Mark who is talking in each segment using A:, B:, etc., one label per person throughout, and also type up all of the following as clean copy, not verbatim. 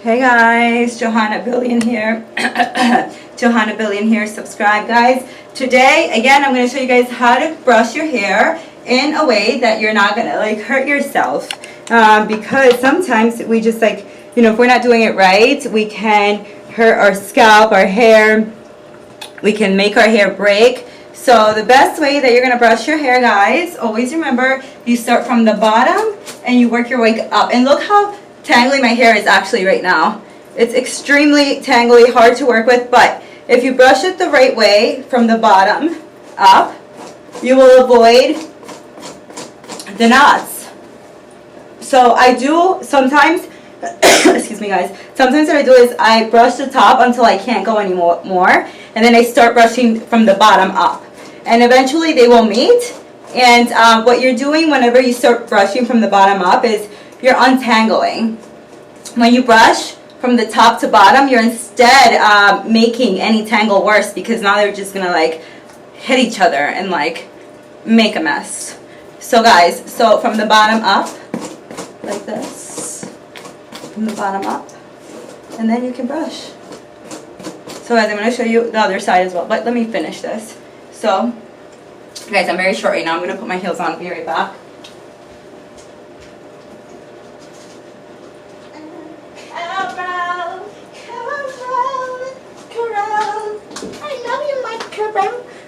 A: Hey guys, Johanna Billion here. Johanna Billion here. Subscribe, guys. Today, again, I'm going to show you guys how to brush your hair in a way that you're not going to like hurt yourself. Because sometimes we just like, if we're not doing it right, we can hurt our scalp, our hair. We can make our hair break. So the best way that you're going to brush your hair, guys, always remember, you start from the bottom and you work your way up. And look how tangly my hair is actually right now. It's extremely tangly, hard to work with, but if you brush it the right way from the bottom up, you will avoid the knots. So I do sometimes, excuse me guys, sometimes what I do is I brush the top until I can't go anymore, and then I start brushing from the bottom up. And eventually they will meet, and what you're doing whenever you start brushing from the bottom up is you're untangling. When you brush from the top to bottom, you're instead making any tangle worse, because now they're just gonna like hit each other and like make a mess. So guys, so from the bottom up, like this, from the bottom up, and then you can brush. So guys, I'm gonna show you the other side as well, but let me finish this. So guys, I'm very short right now. I'm gonna put my heels on. I'll be right back.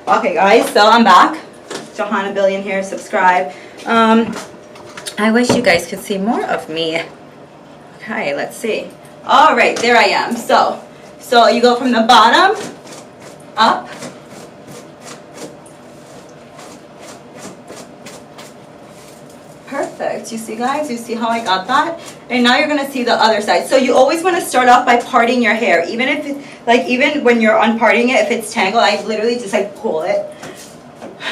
A: Okay guys, so I'm back. Johanna Billion here. Subscribe. I wish you guys could see more of me. Okay, let's see. All right, there I am. So you go from the bottom up. Perfect. You see guys, you see how I got that? And now you're going to see the other side. So you always want to start off by parting your hair. Even if even when you're unparting it, if it's tangled, I literally just like pull it.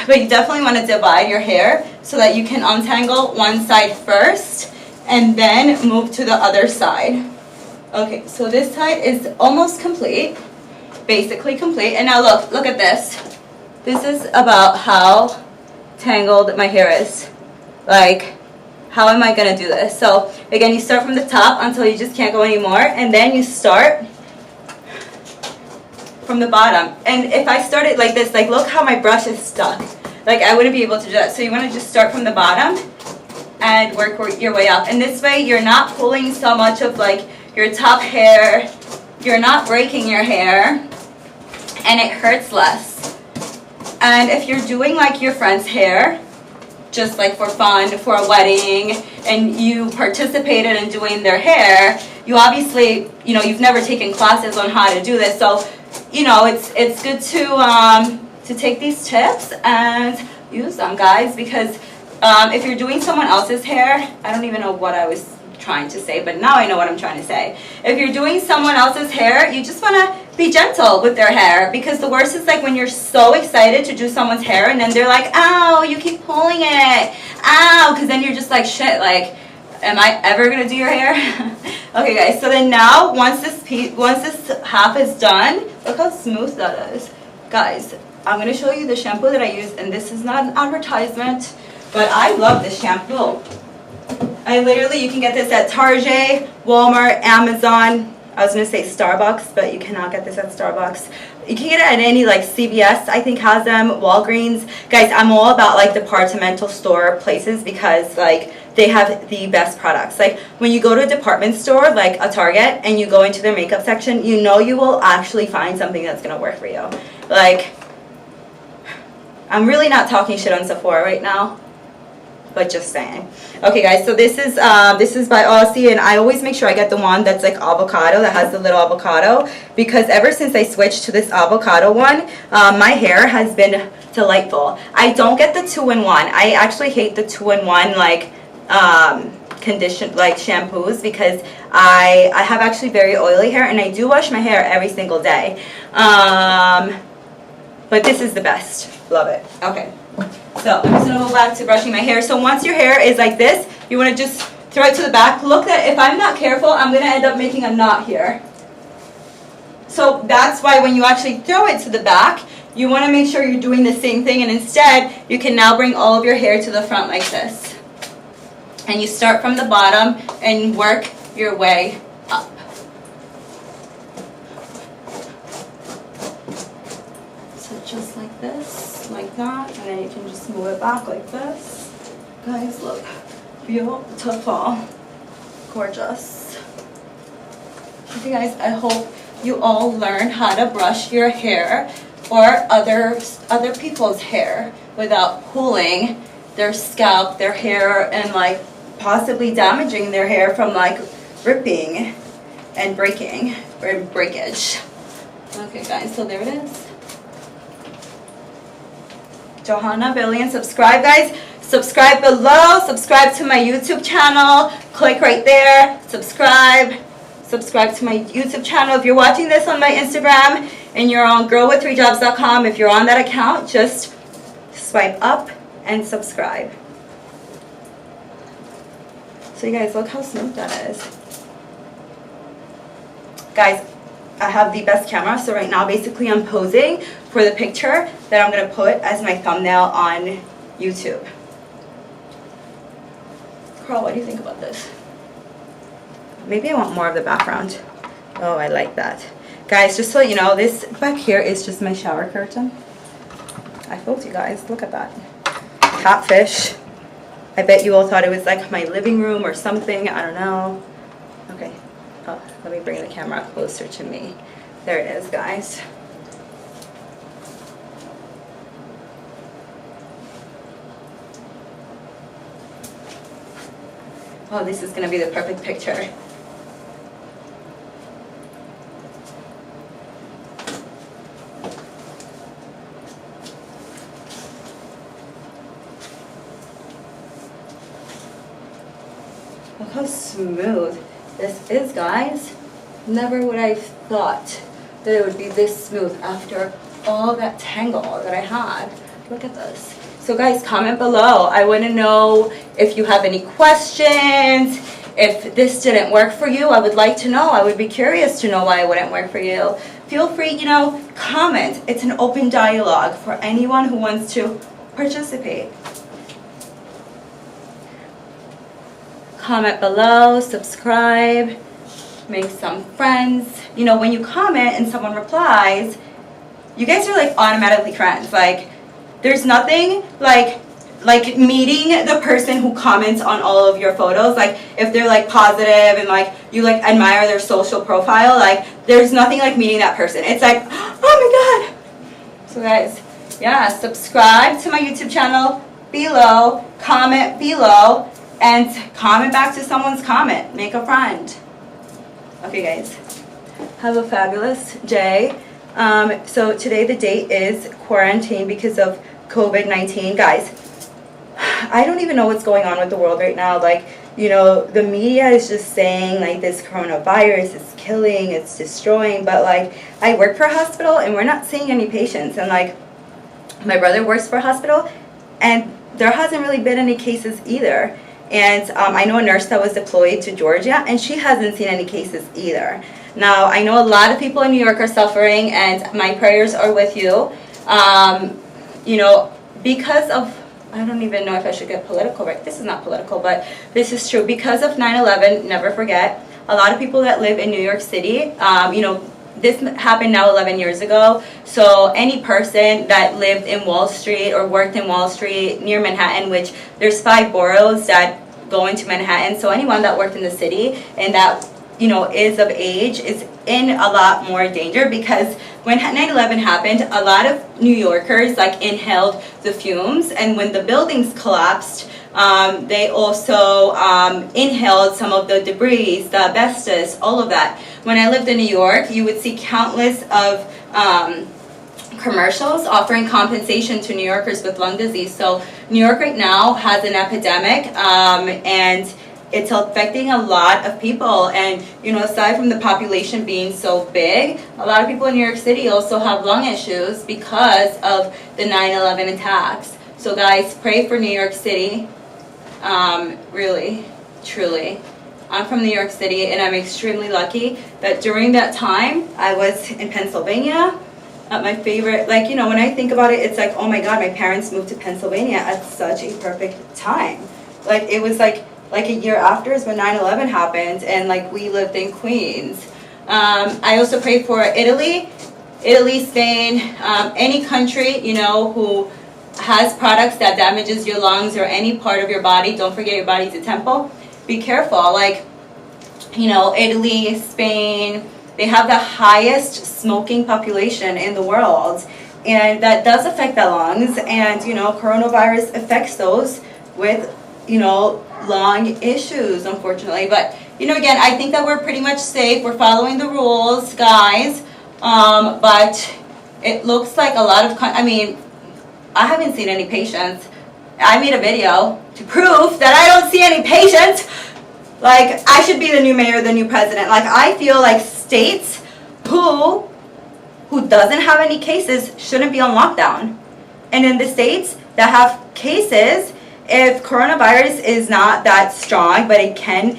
A: But you definitely want to divide your hair so that you can untangle one side first and then move to the other side. Okay, so this side is almost complete, basically complete. And now look at this. This is about how tangled my hair is. Like, how am I going to do this? So again, you start from the top until you just can't go anymore, and then you start from the bottom. And if I started like this, like look how my brush is stuck. Like I wouldn't be able to do that. So you want to just start from the bottom and work your way up. And this way you're not pulling so much of like your top hair. You're not breaking your hair, and it hurts less. And if you're doing like your friend's hair, just like for fun, for a wedding, and you participated in doing their hair, you obviously, you've never taken classes on how to do this. So, it's good to take these tips and use them, guys, because if you're doing someone else's hair, I don't even know what I was trying to say, but now I know what I'm trying to say. If you're doing someone else's hair, you just want to be gentle with their hair, because the worst is like when you're so excited to do someone's hair and then they're like, ow, you keep pulling it, ow, because then you're just like, shit, like, am I ever gonna do your hair? Okay guys, so then now once this half is done, look how smooth that is. Guys, I'm gonna show you the shampoo that I use, and this is not an advertisement, but I love this shampoo. You can get this at Target, Walmart, Amazon. I was going to say Starbucks, but you cannot get this at Starbucks. You can get it at any like CVS, I think has them, Walgreens. Guys, I'm all about like departmental store places, because like they have the best products. Like when you go to a department store like a Target and you go into their makeup section, you will actually find something that's going to work for you. Like, I'm really not talking shit on Sephora right now, but just saying. Okay guys, so this is by Aussie, and I always make sure I get the one that's like avocado, that has the little avocado, because ever since I switched to this avocado one, my hair has been delightful. I don't get the 2-in-1. I actually hate the 2-in-1 like condition like shampoos, because I have actually very oily hair, and I do wash my hair every single day. But this is the best. Love it. Okay. So I'm just going to go back to brushing my hair. So once your hair is like this, you want to just throw it to the back. Look, that if I'm not careful, I'm going to end up making a knot here. So that's why when you actually throw it to the back, you want to make sure you're doing the same thing. And instead, you can now bring all of your hair to the front like this. And you start from the bottom and work your way up. this, like that, and then you can just move it back like this. Guys, look, beautiful, gorgeous. Okay guys, I hope you all learn how to brush your hair or other people's hair without pulling their scalp, their hair, and like possibly damaging their hair from like ripping and breaking or breakage. Okay guys, so there it is. Johanna Billion, subscribe guys. Subscribe below, subscribe to my YouTube channel. Click right there, subscribe to my YouTube channel. If you're watching this on my Instagram and you're on girlwith3jobs.com, if you're on that account, just swipe up and subscribe. So you guys, look how smooth that is. Guys, I have the best camera, so right now basically I'm posing for the picture that I'm going to put as my thumbnail on YouTube. Carl, what do you think about this? Maybe I want more of the background. Oh, I like that. Guys, just so you know, this back here is just my shower curtain. I told you guys, look at that. Catfish. I bet you all thought it was like my living room or something. I don't know. Okay. Oh, let me bring the camera closer to me. There it is, guys. Oh, this is going to be the perfect picture. Look how smooth this is, guys. Never would I have thought that it would be this smooth after all that tangle that I had. Look at this. So guys, comment below. I want to know if you have any questions. If this didn't work for you, I would like to know. I would be curious to know why it wouldn't work for you. Feel free, you know, comment. It's an open dialogue for anyone who wants to participate. Comment below, subscribe, make some friends. You know, when you comment and someone replies, you guys are like automatically friends. Like, there's nothing like meeting the person who comments on all of your photos. Like, if they're like positive and like you like admire their social profile, like there's nothing like meeting that person. It's like, oh my god. So guys, yeah, subscribe to my YouTube channel below, comment below, and comment back to someone's comment. Make a friend. Okay guys, have a fabulous day. So today the date is quarantine because of COVID-19. Guys, I don't even know what's going on with the world right now. Like, you know, the media is just saying like this coronavirus is killing, it's destroying, but like I work for a hospital and we're not seeing any patients, and like my brother works for a hospital and there hasn't really been any cases either. And I know a nurse that was deployed to Georgia and she hasn't seen any cases either. Now, I know a lot of people in New York are suffering and my prayers are with you. You know, because of, I don't even know if I should get political, right? This is not political, but this is true. Because of 9/11, never forget, a lot of people that live in New York City, you know, this happened now 11 years ago. So any person that lived in Wall Street or worked in Wall Street near Manhattan, which there's 5 boroughs that go into Manhattan. So anyone that worked in the city and that, you know, is of age is in a lot more danger, because when 9/11 happened, a lot of New Yorkers like inhaled the fumes, and when the buildings collapsed, they also inhaled some of the debris, the asbestos, all of that. When I lived in New York, you would see countless of commercials offering compensation to New Yorkers with lung disease. So New York right now has an epidemic, and it's affecting a lot of people. And, you know, aside from the population being so big, a lot of people in New York City also have lung issues because of the 9/11 attacks. So guys, pray for New York City. Really, truly. I'm from New York City, and I'm extremely lucky that during that time I was in Pennsylvania at my favorite, like, you know, when I think about it, it's like, oh my god, my parents moved to Pennsylvania at such a perfect time. Like, it was like a year after is when 9/11 happened, and like we lived in Queens. I also pray for Italy, Italy, Spain, any country, you know, who has products that damages your lungs or any part of your body. Don't forget your body's a temple. Be careful. Like, you know, Italy, Spain, they have the highest smoking population in the world. And that does affect the lungs. And, you know, coronavirus affects those with, you know, lung issues, unfortunately. But, you know, again, I think that we're pretty much safe. We're following the rules, guys. But it looks like a lot of, I mean, I haven't seen any patients. I made a video to prove that I don't see any patients. Like, I should be the new mayor, the new president. Like, I feel like states who doesn't have any cases shouldn't be on lockdown. And in the states that have cases, if coronavirus is not that strong, but it can,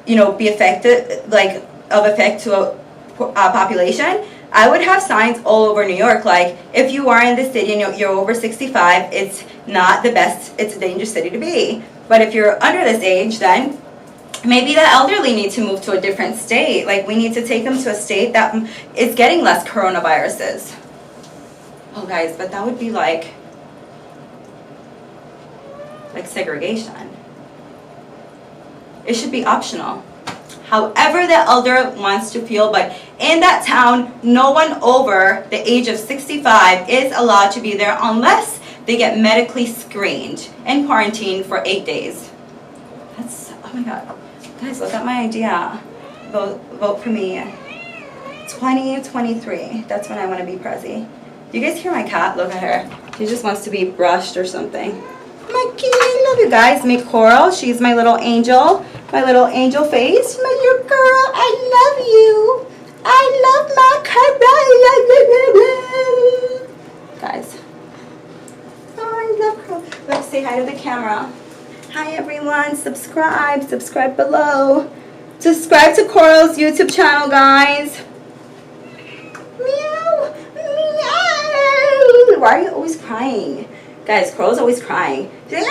A: you know, be affected, like, of effect to a population, I would have signs all over New York, like, if you are in the city and you're over 65, it's not the best, it's a dangerous city to be. But if you're under this age, then maybe the elderly need to move to a different state. Like, we need to take them to a state that is getting less coronaviruses. Oh, guys, but that would be like segregation. It should be optional. However the elder wants to feel, but in that town, no one over the age of 65 is allowed to be there unless they get medically screened and quarantined for 8 days. That's, oh my God. Guys, look at my idea. Vote for me. 2023. That's when I want to be prezi. Do you guys hear my cat? Look at her. She just wants to be brushed or something. My kitty, I love you guys. Meet Coral. She's my little angel. My little angel face. My little girl. I love you. I love my Coral. Guys. Oh, I love Coral. Let's say hi to the camera. Hi everyone. Subscribe. Subscribe below. Subscribe to Coral's YouTube channel, guys. Meow. Meow. Why are you always crying? Guys, Coral's always crying. She's like,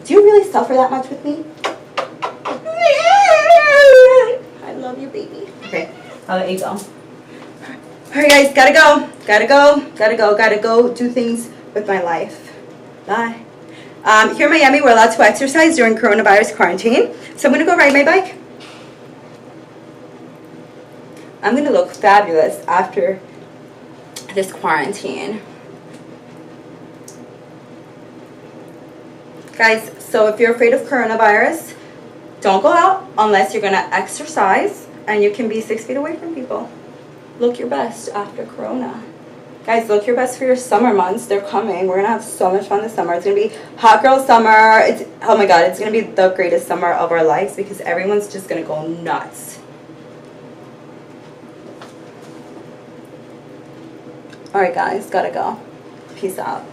A: do you really suffer that much with me? I love you, baby. Okay, I'll let you go. Alright guys, gotta go do things with my life. Bye. Here in Miami, we're allowed to exercise during coronavirus quarantine. So I'm gonna go ride my bike. I'm gonna look fabulous after this quarantine. Guys, so if you're afraid of coronavirus, don't go out unless you're gonna exercise and you can be 6 feet away from people. Look your best after corona. Guys, look your best for your summer months. They're coming. We're gonna have so much fun this summer. It's gonna be hot girl summer. It's, oh my God, it's gonna be the greatest summer of our lives because everyone's just gonna go nuts. Alright guys, gotta go. Peace out.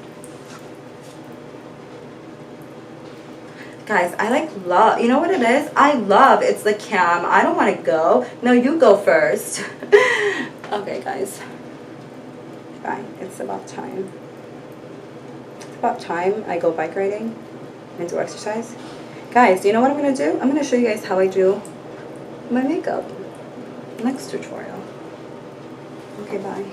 A: Guys, I like love. You know what it is? I love. It's the cam. I don't want to go. No, you go first. Okay, guys. Bye. It's about time. It's about time I go bike riding and do exercise. Guys, you know what I'm going to do? I'm going to show you guys how I do my makeup. Next tutorial. Okay, bye.